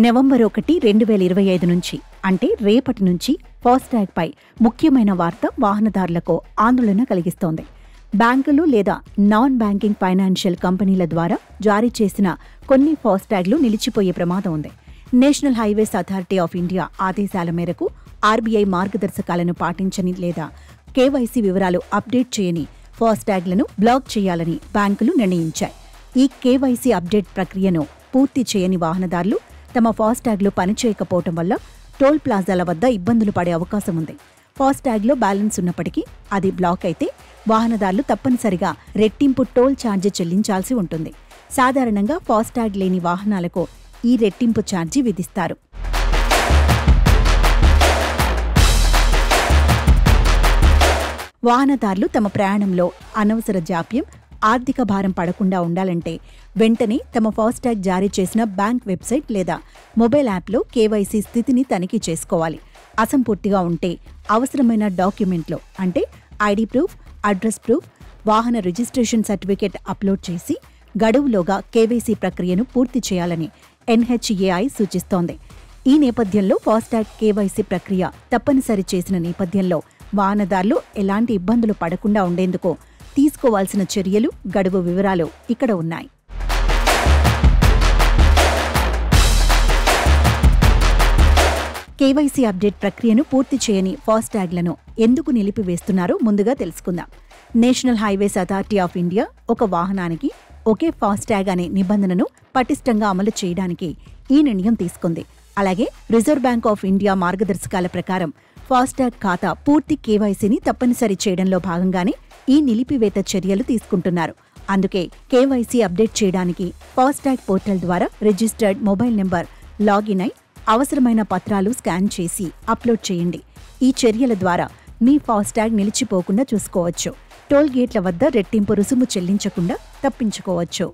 November 1, 2025 నుంచి అంటే రేపటి నుంచి ఫాస్టాగ్ పై ముఖ్యమైన వార్త వాహనదారులకు ఆందోళన కలిగిస్తోంది. బ్యాంకులు లేదా నాన్ బ్యాంకింగ్ ఫైనాన్షియల్ కంపెనీల ద్వారా జారీ చేసిన కొన్ని ఫాస్టాగ్లు నిలిచిపోయే ప్రమాదం ఉంది. National highways authority of India ఆదేశాల మేరకు ఆర్బీఐ మార్గదర్శకాలను పాటించని లేదా కేవైసీ వివరాలు అప్డేట్ చేయని ఫాస్టాగ్లను బ్లాక్ చేయాలని బ్యాంకులు నిర్ణయించాయి. ఈ కేవైసీ అప్డేట్ ప్రక్రియను పూర్తి చేయని వాహనదారులు తమ ఫాస్టాగ్లు పనిచేయకపోవటం వల్ల టోల్ ప్లాజాల వద్ద ఇబ్బందులు పడే అవకాశం ఉంది. ఫాస్టాగ్లో బ్యాలెన్స్ ఉన్నప్పటికీ అది బ్లాక్ అయితే వాహనదారులు తప్పనిసరిగా రెట్టింపు టోల్ ఛార్జీ చెల్లించాల్సి ఉంటుంది. సాధారణంగా ఫాస్టాగ్ లేని వాహనాలకు ఈ రెట్టింపు ఛార్జీ విధిస్తారు. వాహనదారులు తమ ప్రయాణంలో అనవసర జాప్యం, ఆర్థిక భారం పడకుండా ఉండాలంటే వెంటనే తమ ఫాస్టాగ్ జారీ చేసిన బ్యాంక్ వెబ్సైట్ లేదా మొబైల్ యాప్లో కేవైసీ స్థితిని తనిఖీ చేసుకోవాలి. అసంపూర్తిగా ఉంటే అవసరమైన డాక్యుమెంట్లు అంటే ఐడి ప్రూఫ్, అడ్రస్ ప్రూఫ్, వాహన రిజిస్ట్రేషన్ సర్టిఫికేట్ అప్లోడ్ చేసి గడువులోగా కేవైసీ ప్రక్రియను పూర్తి చేయాలని NHAI సూచిస్తోంది. ఈ నేపథ్యంలో ఫాస్టాగ్ కేవైసీ ప్రక్రియ తప్పనిసరి చేసిన నేపథ్యంలో వాహనదారులు ఎలాంటి ఇబ్బందులు పడకుండా ఉండేందుకు తీసుకోవాల్సిన చర్యలు, గడువు వివరాలు ఇక్కడ ఉన్నాయి. కేవైసీ అప్డేట్ ప్రక్రియను పూర్తి చేయని ఫాస్టాగ్లను ఎందుకు నిలిపివేస్తున్నారో ముందుగా తెలుసుకుందాం. National highways authority of India ఒక వాహనానికి ఒకే ఫాస్టాగ్ అనే నిబంధనను పటిష్టంగా అమలు చేయడానికి ఈ నిర్ణయం తీసుకుంది. అలాగే రిజర్వ్ బ్యాంక్ ఆఫ్ ఇండియా మార్గదర్శకాల ప్రకారం ఫాస్టాగ్ ఖాతా పూర్తి కేవైసీని తప్పనిసరి చేయడంలో భాగంగానే ఈ నిలిపివేత చర్యలు తీసుకుంటున్నారు. అందుకే కేవైసీ అప్డేట్ చేయడానికి ఫాస్టాగ్ పోర్టల్ ద్వారా రిజిస్టర్డ్ మొబైల్ నెంబర్ లాగిన్ అయి అవసరమైన పత్రాలు స్కాన్ చేసి అప్లోడ్ చేయండి. ఈ చర్యల ద్వారా మీ ఫాస్టాగ్ నిలిచిపోకుండా చూసుకోవచ్చు. టోల్ గేట్ల వద్ద రెట్టింపు రుసుము చెల్లించకుండా తప్పించుకోవచ్చు.